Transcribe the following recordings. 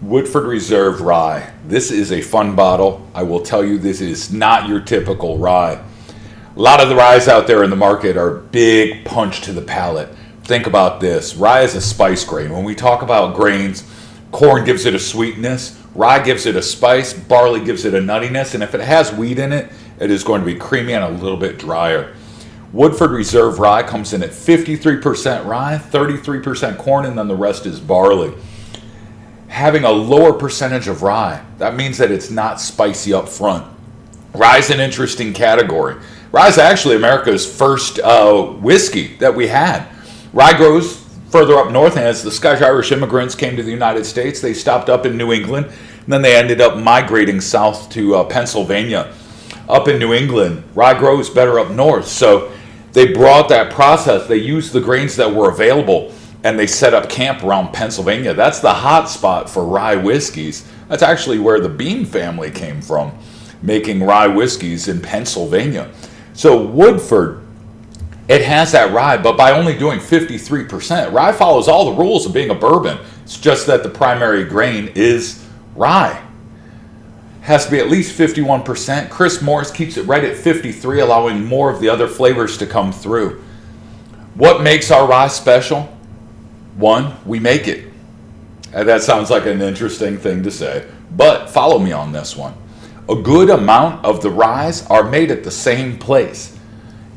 Woodford Reserve Rye. This is a fun bottle. I will tell you, this is not your typical rye. A lot of the ryes out there in the market are big punch to the palate. Think about this. Rye is a spice grain. When we talk about grains, corn gives it a sweetness, rye gives it a spice, barley gives it a nuttiness, and if it has wheat in it, it is going to be creamy and a little bit drier. Woodford Reserve Rye comes in at 53% rye, 33% corn, and then the rest is barley. Having a lower percentage of rye, that means that it's not spicy up front. Rye is an interesting category. Rye is actually America's first whiskey that we had. Rye grows further up north, and as the Scotch-Irish immigrants came to the United States, they stopped up in New England, and then they ended up migrating south to Pennsylvania. Up in New England, rye grows better up north, so they brought that process. They used the grains that were available, and they set up camp around Pennsylvania. That's the hot spot for rye whiskeys. That's actually where the Beam family came from, making rye whiskeys in Pennsylvania. So Woodford, it has that rye, but by only doing 53%, rye follows all the rules of being a bourbon. It's just that the primary grain is rye. Has to be at least 51%. Chris Morris keeps it right at 53, allowing more of the other flavors to come through. What makes our rye special? One, we make it. And that sounds like an interesting thing to say, but follow me on this one. A good amount of the ryes are made at the same place.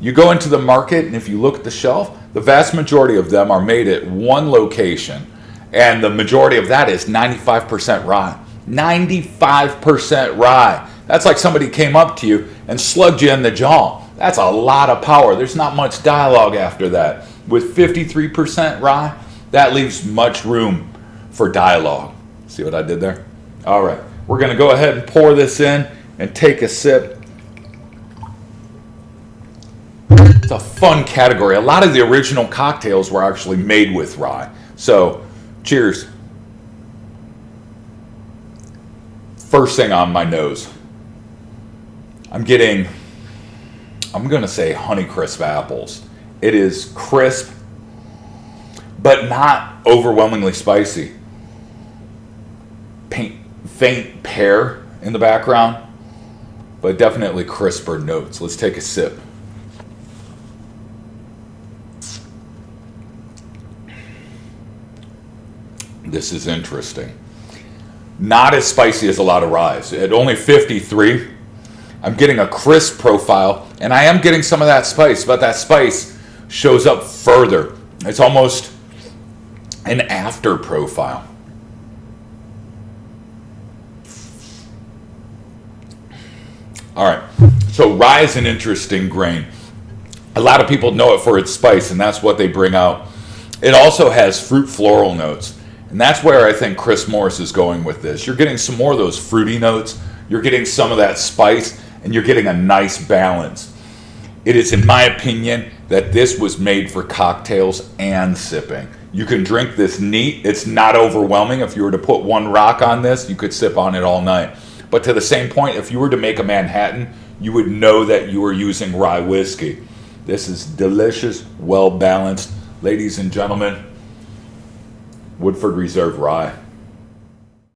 You go into the market, and if you look at the shelf, the vast majority of them are made at one location, and the majority of that is 95% rye. 95% rye. That's like somebody came up to you and slugged you in the jaw. That's a lot of power. There's not much dialogue after that. With 53% rye, that leaves much room for dialogue. See what I did there? All right, we're going to go ahead and pour this in and take a sip. It's a fun category. A lot of the original cocktails were actually made with rye. So, cheers. First thing on my nose, I'm going to say Honeycrisp apples. It is crisp, but not overwhelmingly spicy. Faint pear in the background, but definitely crisper notes. Let's take a sip. This is interesting. Not as spicy as a lot of ryes. At only 53, I'm getting a crisp profile, and I am getting some of that spice, but that spice shows up further. It's almost an after profile. All right, so rye is an interesting grain. A lot of people know it for its spice, and that's what they bring out. It also has fruit floral notes, and that's where I think Chris Morris is going with this. You're getting some more of those fruity notes, you're getting some of that spice, and you're getting a nice balance. It is, in my opinion, that this was made for cocktails and sipping. You can drink this neat. It's not overwhelming. If you were to put one rock on this, you could sip on it all night. But to the same point, if you were to make a Manhattan, you would know that you were using rye whiskey. This is delicious, well balanced. Ladies and gentlemen, Woodford Reserve Rye.